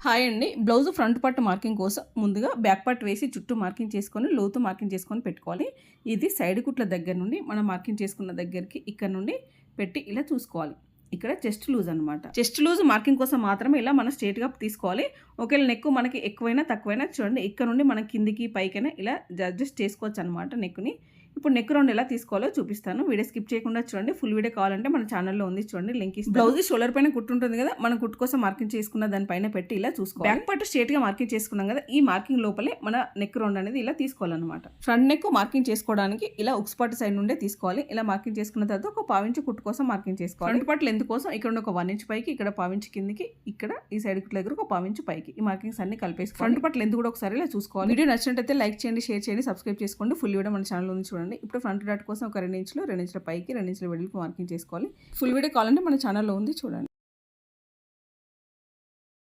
Hi అండి. Blouse front part marking కోసం ముందుగా బ్యాక్ పార్ట్ వేసి చుట్టూ మార్కింగ్ చేసుకొని లోతు మార్కింగ్ చేసుకొని పెట్టుకోవాలి. ఇది సైడ్ కుట్ల దగ్గర నుండి మనం మార్కింగ్ చేసుకున్న దగ్గరికి ఇక్కడ నుండి పెట్టి ఇలా చూసుకోవాలి. ఇక్కడ చెస్ట్ లూజ్ అనమాట. చెస్ట్ లూజ్ మార్కింగ్ కోసం మాత్రమే ఇలా మనం స్ట్రేట్గా తీసుకోవాలి. ఒకవేళ నెక్ మనకి ఎక్కువైనా తక్కువైనా చూడండి, ఇక్కడ నుండి మనం కిందికి పైకైనా ఇలా అడ్జస్ట్ చేసుకోవచ్చు అనమాట నెక్ని. ఇప్పుడు నెక్ రౌండ్ ఎలా తీసుకోవాలో చూపిస్తాను. వీడియో స్కిప్ చేయకుండా చూడండి. ఫుల్ వీడియో కావాలంటే మన ఛానల్లో ఉంది, చూడండి, లింక్ ఇస్తాను. బ్లౌజ్ షోల్డర్ పైన కుట్టు ఉంటుంది కదా, మనం కుట్టు కోసం మార్కింగ్ చేసుకున్న దానిపైన పెట్టి ఇలా చూసుకోవాలి. బ్యాక్ పార్ట్ స్ట్రేట్ గా మార్కింగ్ చేసుకున్నాం కదా, ఈ మార్కింగ్ లోపలే మన నెక్ రౌండ్ అనేది ఇలా తీసుకోవాలన్నమాట. ఫ్రంట్ నెక్ మార్కింగ్ చేసుకోవడానికి ఇలా ఉక్స్ పార్ట్ సైడ్ నుండే తీసుకోవాలి. ఇలా మార్కింగ్ చేసుకున్న తర్వాత ఒక పావించి కుట్టు కోసం మార్కింగ్ చేసుకోవాలి. ఫ్రంట్ పార్ట్ లెంత్ కోసం ఇక్కడ ఒక 1 ఇంచ్ పైకి, ఇక్కడ పావించి కిందికి, ఇక్కడ ఈ సైడ్ కుట్ల దగ్గర ఒక పావించి పైకి ఈ మార్కింగ్స్ అన్ని కలిపేసుకోవాలి. ఫ్రంట్ పార్ట్ లెంత్ కూడా ఒకసారి ఇలా చూసుకోవాలి. వీడియో నచ్చినట్లయితే లైక్ చేయండి, షేర్ చేయండి, సబ్స్క్రైబ్ చేసుకోండి. ఫుల్ వీడియో మన ఛానల్ ఉంది చూడండి. ఇప్పుడు ఫ్రంట్ డాట్ కోసం ఒక 2 ఇంచుల పైకి 2 ఇంచుల వెడల్పు మార్కింగ్ చేసుకోవాలి. ఫుల్ వీడియో కావాలంటే మన ఛానల్లో ఉంది, చూడండి.